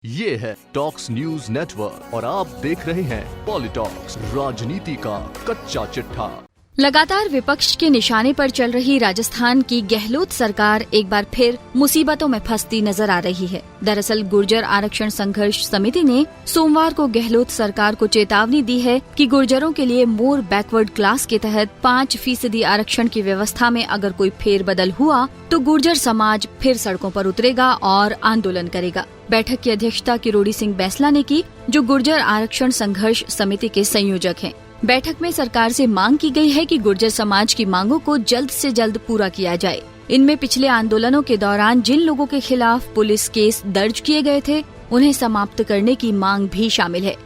ये है talks news network और आप देख रहे हैं पॉलिटॉक्स, राजनीति का कच्चा चिट्ठा। लगातार विपक्ष के निशाने पर चल रही राजस्थान की गहलोत सरकार एक बार फिर मुसीबतों में फंसती नजर आ रही है। दरअसल गुर्जर आरक्षण संघर्ष समिति ने सोमवार को गहलोत सरकार को चेतावनी दी है कि गुर्जरों के लिए मोर बैकवर्ड क्लास के तहत 5% आरक्षण की व्यवस्था में अगर कोई फेरबदल हुआ तो गुर्जर समाज फिर सड़कों पर उतरेगा और आंदोलन करेगा। बैठक की अध्यक्षता किरोड़ी सिंह बैंसला ने की, जो गुर्जर आरक्षण संघर्ष समिति के संयोजक हैं। बैठक में सरकार से मांग की गई है कि गुर्जर समाज की मांगों को जल्द से जल्द पूरा किया जाए। इनमें पिछले आंदोलनों के दौरान जिन लोगों के खिलाफ पुलिस केस दर्ज किए गए थे, उन्हें समाप्त करने की मांग भी शामिल है।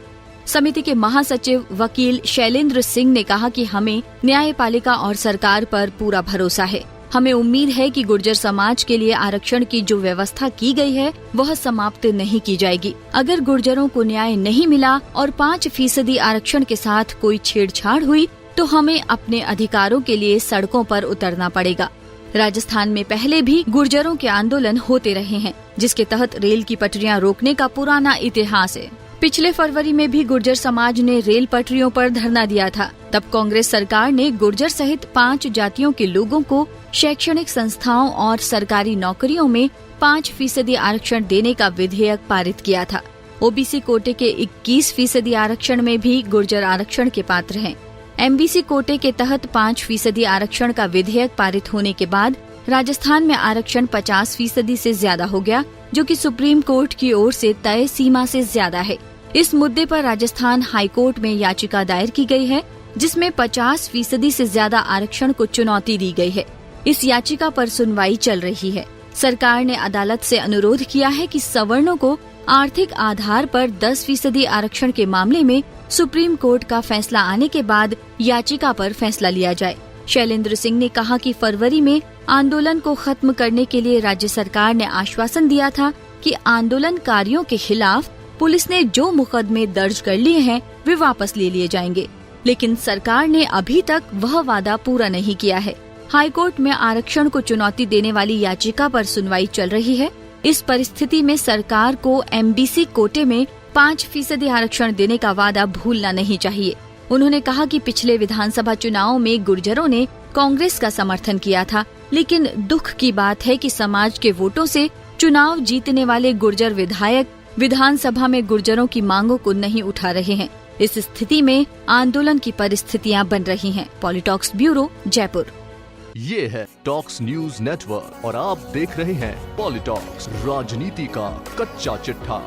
समिति के महासचिव वकील शैलेंद्र सिंह ने कहा कि हमें न्यायपालिका और सरकार पर पूरा भरोसा है। हमें उम्मीद है कि गुर्जर समाज के लिए आरक्षण की जो व्यवस्था की गई है वह समाप्त नहीं की जाएगी। अगर गुर्जरों को न्याय नहीं मिला और 5% आरक्षण के साथ कोई छेड़छाड़ हुई तो हमें अपने अधिकारों के लिए सड़कों पर उतरना पड़ेगा। राजस्थान में पहले भी गुर्जरों के आंदोलन होते रहे हैं, जिसके तहत रेल की पटरियां रोकने का पुराना इतिहास है। पिछले फरवरी में भी गुर्जर समाज ने रेल पटरियों पर धरना दिया था। तब कांग्रेस सरकार ने गुर्जर सहित 5 जातियों के लोगों को शैक्षणिक संस्थाओं और सरकारी नौकरियों में 5% आरक्षण देने का विधेयक पारित किया था। ओबीसी कोटे के 21% आरक्षण में भी गुर्जर आरक्षण के पात्र हैं। एमबीसी कोटे के तहत 5% आरक्षण का विधेयक पारित होने के बाद राजस्थान में आरक्षण 50% से ज्यादा हो गया, जो कि सुप्रीम कोर्ट की ओर से तय सीमा से ज्यादा है। इस मुद्दे पर राजस्थान हाईकोर्ट में याचिका दायर की गई है, जिसमें 50% से ज्यादा आरक्षण को चुनौती दी गई है। इस याचिका पर सुनवाई चल रही है। सरकार ने अदालत से अनुरोध किया है कि सवर्णों को आर्थिक आधार पर 10% आरक्षण के मामले में सुप्रीम कोर्ट का फैसला आने के बाद याचिका पर फैसला लिया जाए। शैलेंद्र सिंह ने कहा कि फरवरी में आंदोलन को खत्म करने के लिए राज्य सरकार ने आश्वासन दिया था कि आंदोलनकारियों के खिलाफ पुलिस ने जो मुकदमे दर्ज कर लिए हैं वे वापस ले लिए जाएंगे, लेकिन सरकार ने अभी तक वह वादा पूरा नहीं किया है। हाईकोर्ट में आरक्षण को चुनौती देने वाली याचिका पर सुनवाई चल रही है। इस परिस्थिति में सरकार को एमबीसी कोटे में 5% आरक्षण देने का वादा भूलना नहीं चाहिए। उन्होंने कहा कि पिछले विधानसभा चुनावों में गुर्जरों ने कांग्रेस का समर्थन किया था, लेकिन दुख की बात है कि समाज के वोटों से चुनाव जीतने वाले गुर्जर विधायक विधानसभा में गुर्जरों की मांगों को नहीं उठा रहे हैं। इस स्थिति में आंदोलन की परिस्थितियां बन रही हैं। पॉलिटॉक्स ब्यूरो, जयपुर। ये है टॉक्स न्यूज नेटवर्क और आप देख रहे हैं पॉलिटॉक्स, राजनीति का कच्चा चिट्ठा।